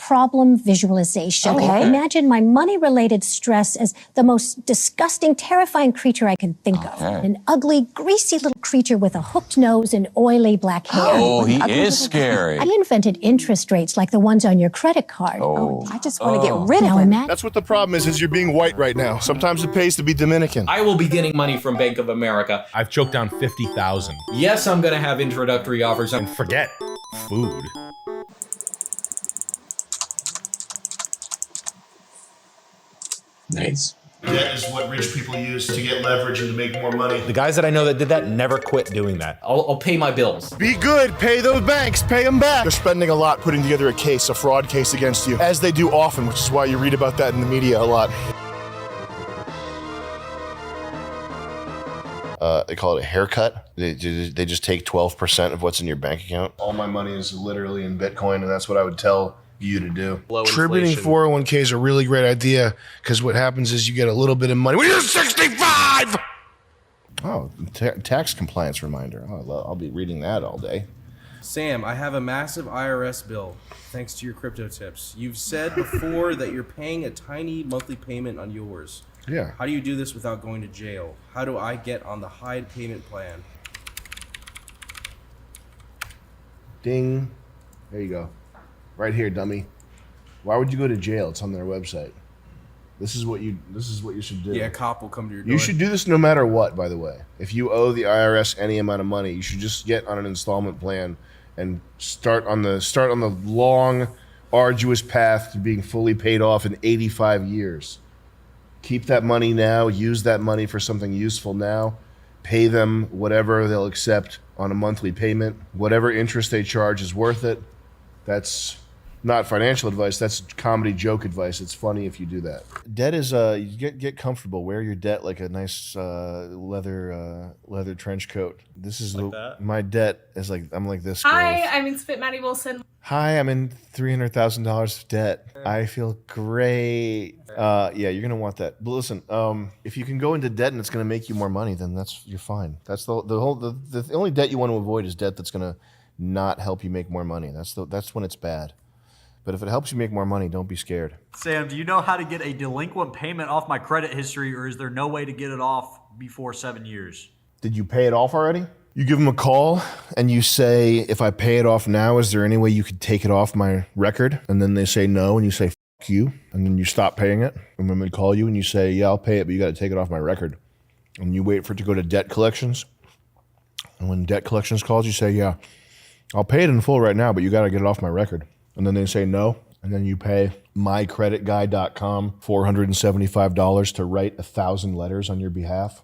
problem visualization. Okay. Imagine my money-related stress as the most disgusting, terrifying creature I can think of. An ugly, greasy little creature with a hooked nose and oily black hair. Oh, he is scary. I invented interest rates like the ones on your credit card. Oh, I just want to get rid of him. That's what the problem is you're being white right now. Sometimes it pays to be Dominican. I will be getting money from Bank of America. I've choked down 50,000. Yes, I'm gonna have introductory offers. And forget food. Nice. Debt is what rich people use to get leverage and to make more money. The guys that I know that did that never quit doing that. I'll pay my bills. Be good, pay those banks, pay them back. They're spending a lot putting together a fraud case against you, as they do often, which is why you read about that in the media a lot. They call it a haircut. They just take 12% of what's in your bank account. All my money is literally in Bitcoin, and that's what I would tell you to do. Contributing 401k is a really great idea because what happens is you get a little bit of money when you're 65. Oh, tax compliance reminder. Oh, I'll be reading that all day. Sam, I have a massive IRS bill thanks to your crypto tips. You've said before that you're paying a tiny monthly payment on yours. Yeah. How do you do this without going to jail? How do I get on the Hyde payment plan? Ding. There you go. Right here, dummy. Why would you go to jail? It's on their website. This is what you should do. Yeah, a cop will come to your door. You should do this no matter what, by the way. If you owe the IRS any amount of money, you should just get on an installment plan and start on the long, arduous path to being fully paid off in 85 years. Keep that money now, use that money for something useful now, pay them whatever they'll accept on a monthly payment. Whatever interest they charge is worth it. That's not financial advice, that's comedy joke advice. It's funny if you do that. Debt is, you get comfortable. Wear your debt like a nice leather trench coat. This is like my debt is like, I'm like this. Hi, I'm in Spit Maddie Wilson. Hi, I'm in $300,000 of debt. I feel great. Yeah, you're gonna want that. But listen, if you can go into debt and it's gonna make you more money, then you're fine. That's the only debt you want to avoid is debt that's gonna not help you make more money. That's when it's bad. But if it helps you make more money, don't be scared. Sam, do you know how to get a delinquent payment off my credit history, or is there no way to get it off before 7 years? Did you pay it off already? You give them a call and you say, if I pay it off now, is there any way you could take it off my record? And then they say no, and you say, F you, and then you stop paying it. And then they call you and you say, yeah, I'll pay it, but you got to take it off my record. And you wait for it to go to debt collections. And when debt collections calls, you say, yeah, I'll pay it in full right now, but you got to get it off my record. And then they say no, and then you pay mycreditguy.com $475 to write 1,000 letters on your behalf.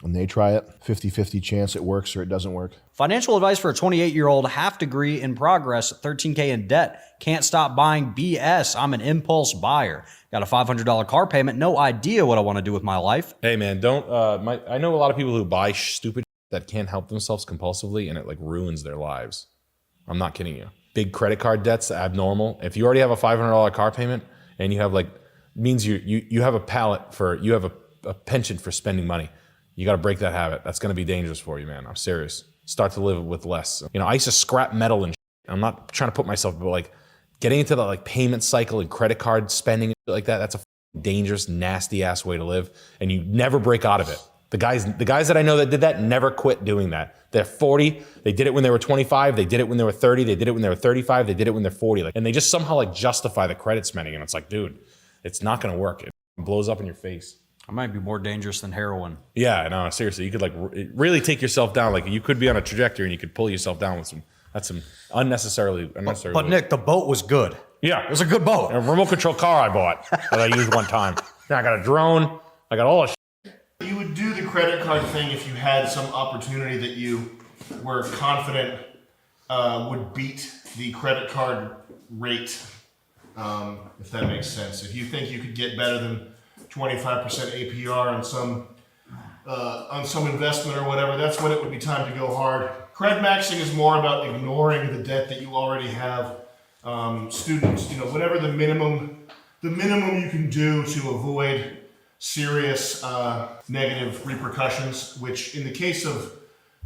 And they try it, 50-50 chance it works or it doesn't work. Financial advice for a 28-year-old, half degree in progress, 13K in debt. Can't stop buying BS. I'm an impulse buyer. Got a $500 car payment. No idea what I want to do with my life. Hey man, don't. I know a lot of people who buy stupid that can't help themselves compulsively, and it like ruins their lives. I'm not kidding you. Big credit card debt's abnormal. If you already have a $500 car payment and you have like, means you have a palate for, you have a penchant for spending money. You got to break that habit. That's going to be dangerous for you, man. I'm serious. Start to live with less. You know, I used to scrap metal and shit. I'm not trying to put myself, but like getting into the like payment cycle and credit card spending and shit like that, that's a dangerous, nasty ass way to live. And you never break out of it. The guys that I know that did that never quit doing that. They're 40. They did it when they were 25. They did it when they were 30. They did it when they were 35. They did it when they're 40. Like, and they just somehow like justify the credit spending. And it's like, dude, it's not going to work. It blows up in your face. I might be more dangerous than heroin. Yeah, no, seriously. You could like really take yourself down. Like you could be on a trajectory and you could pull yourself down with some unnecessary. But Nick, the boat was good. Yeah. It was a good boat. A remote control car I bought that I used one time. Now I got a drone. I got all this. You would do the credit card thing if you had some opportunity that you were confident would beat the credit card rate, if that makes sense. If you think you could get better than 25% APR on some investment or whatever, that's when it would be time to go hard. Cred maxing is more about ignoring the debt that you already have. Students, you know, whatever the minimum you can do to avoid serious negative repercussions, which in the case of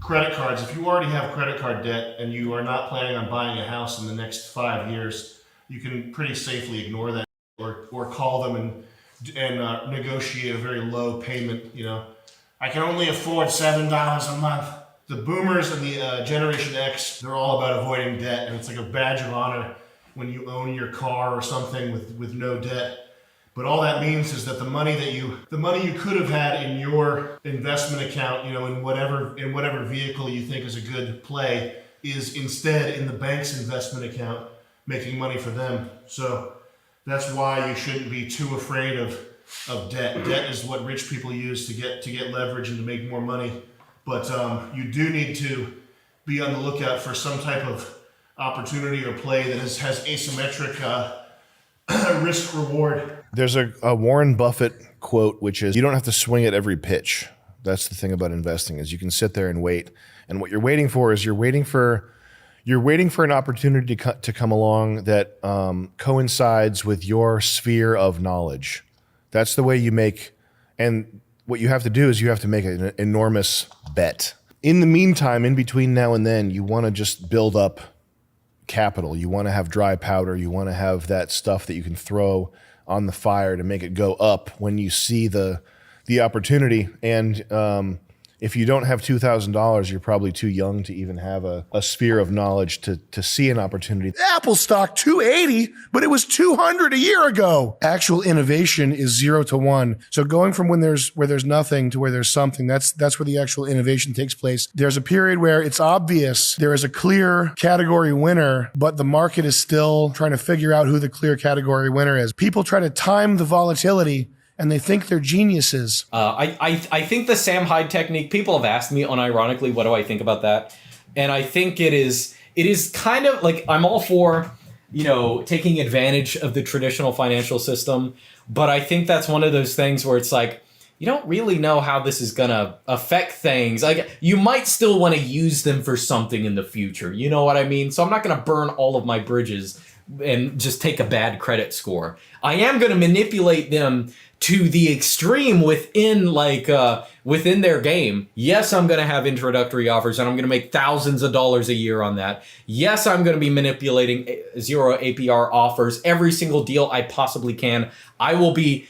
credit cards, if you already have credit card debt and you are not planning on buying a house in the next 5 years, you can pretty safely ignore that or call them and negotiate a very low payment. You know, I can only afford $7 a month. The boomers and the Generation X, they're all about avoiding debt, and it's like a badge of honor when you own your car or something with no debt. But all that means is that the money you could have had in your investment account, you know, in whatever vehicle you think is a good play, is instead in the bank's investment account, making money for them. So that's why you shouldn't be too afraid of debt. Debt is what rich people use to get leverage and to make more money. But you do need to be on the lookout for some type of opportunity or play that has asymmetric risk reward. There's a Warren Buffett quote, which is, you don't have to swing at every pitch. That's the thing about investing, is you can sit there and wait. And what you're waiting for is you're waiting for an opportunity to come along that coincides with your sphere of knowledge. That's the way you make, and what you have to do is you have to make an enormous bet. In the meantime, in between now and then, you want to just build up capital. You want to have dry powder. You want to have that stuff that you can throw on the fire to make it go up when you see the opportunity. And if you don't have $2,000, you're probably too young to even have a sphere of knowledge to see an opportunity. Apple stock $280, but it was $200 a year ago. Actual innovation is 0 to 1. So going from where there's nothing to where there's something, that's where the actual innovation takes place. There's a period where it's obvious there is a clear category winner, but the market is still trying to figure out who the clear category winner is. People try to time the volatility, and they think they're geniuses. I think the Sam Hyde technique, people have asked me unironically, what do I think about that? And I think it is kind of like, I'm all for, you know, taking advantage of the traditional financial system. But I think that's one of those things where it's like, you don't really know how this is going to affect things. Like, you might still want to use them for something in the future. You know what I mean? So I'm not going to burn all of my bridges and just take a bad credit score. I am going to manipulate them to the extreme within their game. Yes, I'm going to have introductory offers and I'm going to make thousands of dollars a year on that. Yes, I'm going to be manipulating zero APR offers, every single deal I possibly can. I will be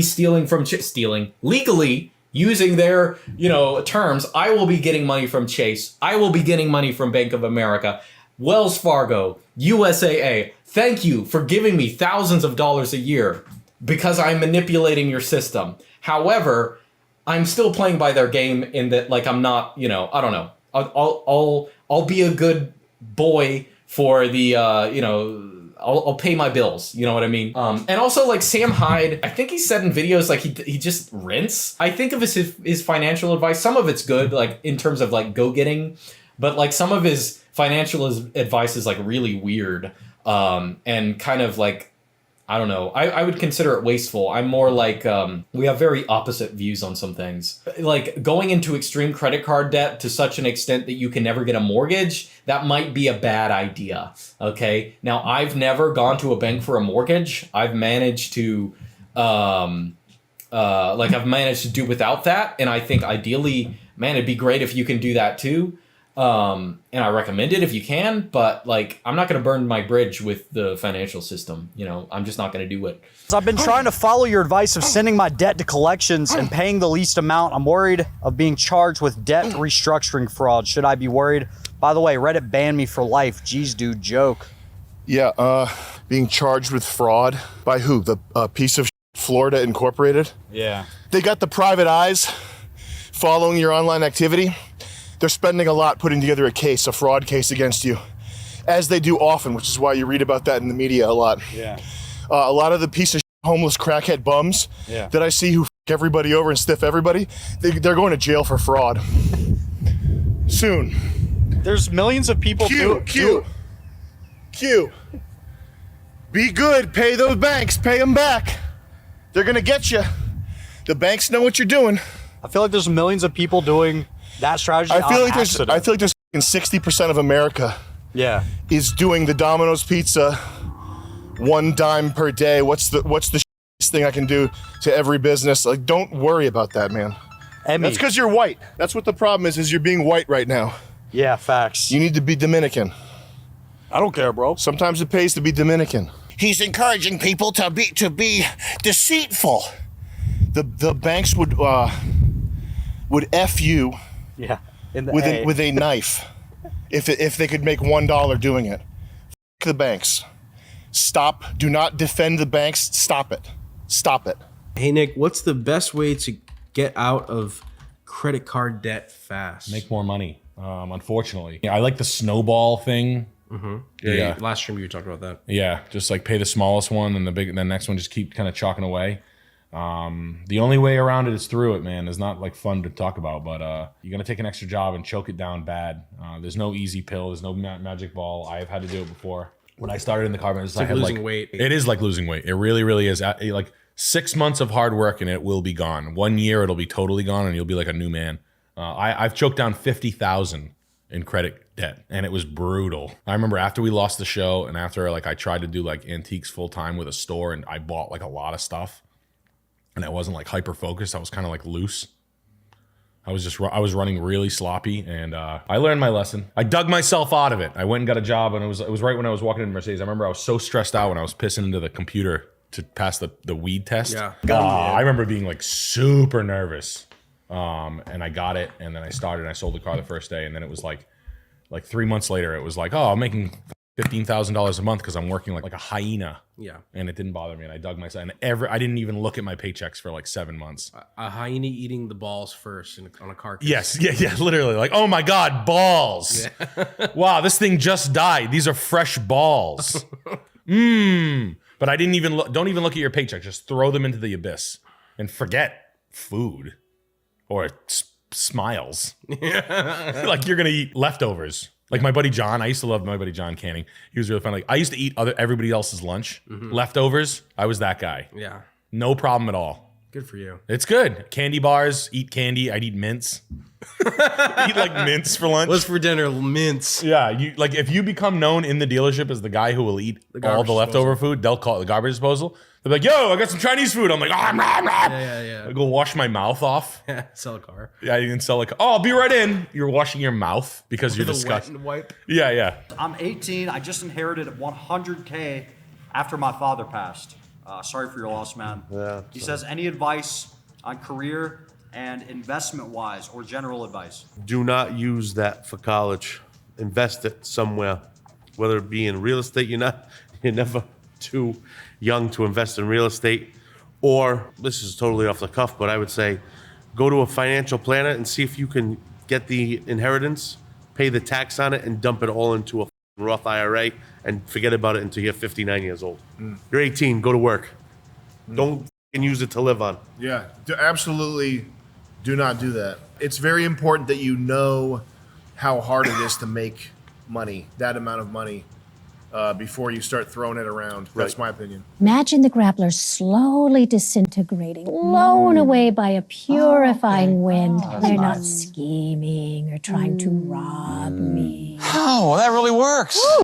stealing legally, using their, you know, terms. I will be getting money from Chase. I will be getting money from Bank of America, Wells Fargo, USAA. Thank you for giving me thousands of dollars a year, because I'm manipulating your system. However, I'm still playing by their game in that, like, I'm not, you know, I don't know. I'll be a good boy for the, you know, I'll pay my bills. You know what I mean? And also, like, Sam Hyde, I think he said in videos, like, he just rents. I think of his financial advice. Some of it's good, like, in terms of, like, go-getting. But, like, some of his financial advice is, like, really weird. And kind of, like, I don't know. I would consider it wasteful. I'm more like, we have very opposite views on some things. Like, going into extreme credit card debt to such an extent that you can never get a mortgage, that might be a bad idea, okay? Now, I've never gone to a bank for a mortgage. I've managed to, I've managed to do without that. And I think ideally, man, it'd be great if you can do that too. And I recommend it if you can, but, like, I'm not going to burn my bridge with the financial system. You know, I'm just not going to do it. I've been trying to follow your advice of sending my debt to collections and paying the least amount. I'm worried of being charged with debt restructuring fraud. Should I be worried? By the way, Reddit banned me for life. Jeez, dude, joke. Yeah, being charged with fraud by who? The piece of Florida Incorporated? Yeah. They got the private eyes following your online activity. They're spending a lot putting together a fraud case against you, as they do often, which is why you read about that in the media a lot. Yeah. A lot of the piece of homeless crackhead bums that I see who everybody over and stiff everybody, they're going to jail for fraud. Soon. There's millions of people. Q. Be good. Pay those banks. Pay them back. They're going to get you. The banks know what you're doing. I feel like there's millions of people doing that strategy. I feel like there's 60% of America is doing the Domino's pizza $1 per day. What's the thing I can do to every business? Like, don't worry about that, man. That's because you're white. That's what the problem is you're being white right now. Yeah, facts. You need to be Dominican. I don't care, bro. Sometimes it pays to be Dominican. he's encouraging people to be deceitful. The banks would F you Yeah. with a knife if they could make $1 doing it. F the banks. Stop. Do not defend the banks. Stop it. Stop it. Hey, Nick, what's the best way to get out of credit card debt fast? Make more money. Unfortunately, I like the snowball thing. Yeah. Last stream you talked about that. Yeah, just like pay the smallest one and the next one just keep kind of chalking away. The only way around it is through it, man. It's not like fun to talk about, but you're gonna take an extra job and choke it down bad. There's no easy pill. There's no magic ball. I've had to do it before. When I started in the car business, I had losing weight. It is like losing weight. It really, really is. Like 6 months of hard work and it will be gone. 1 year it'll be totally gone and you'll be like a new man. I've choked down 50,000 in credit debt and it was brutal. I remember after we lost the show and after like I tried to do like antiques full time with a store and I bought like a lot of stuff and I wasn't like hyper focused. I was kind of like loose. I was running really sloppy and I learned my lesson. I dug myself out of it. I went and got a job and it was right when I was walking into Mercedes. I remember I was so stressed out when I was pissing into the computer to pass the weed test. Yeah. I remember being like super nervous. And I got it and then I started and I sold the car the first day and then it was like 3 months later it was like, oh, I'm making $15,000 a month because I'm working like a hyena. Yeah. And it didn't bother me and I dug myself and I didn't even look at my paychecks for like 7 months. A hyena eating the balls first on a carcass. Yes, yeah, literally. Like, oh my God, balls. Yeah. Wow, this thing just died. These are fresh balls. But I didn't even don't even look at your paycheck. Just throw them into the abyss and forget food or smiles. Like you're gonna eat leftovers. Like my buddy John, I used to love my buddy John Canning. He was really fun. Like I used to eat everybody else's lunch. Leftovers, I was that guy. Yeah. No problem at all. Good for you. It's good. Candy bars, eat candy. I'd eat mints. Eat like mints for lunch. What's for dinner? Mints. Yeah, you like if you become known in the dealership as the guy who will eat all the leftover food, they'll call it the garbage disposal. They're like, yo, I got some Chinese food. I'm like, Yeah. I go wash my mouth off. Sell a car. Yeah, you can sell like, oh, I'll be right in. You're washing your mouth because you're disgusted. Wipe. Yeah. I'm 18. I just inherited $100K after my father passed. Sorry for your loss, man. Yeah, he says, any advice on career and investment-wise or general advice? Do not use that for college. Invest it somewhere, whether it be in real estate. You're never too young to invest in real estate. Or, this is totally off the cuff, but I would say go to a financial planner and see if you can get the inheritance, pay the tax on it, and dump it all into a Roth IRA and forget about it until you're 59 years old. You're 18, go to work. Don't use it to live on. Yeah, absolutely do not do that. It's very important that you know how hard it is to make money, that amount of money, before you start throwing it around. That's my opinion. Imagine the grappler slowly disintegrating, blown away by a purifying wind. They're not scheming or trying to rob me. Oh, that really works.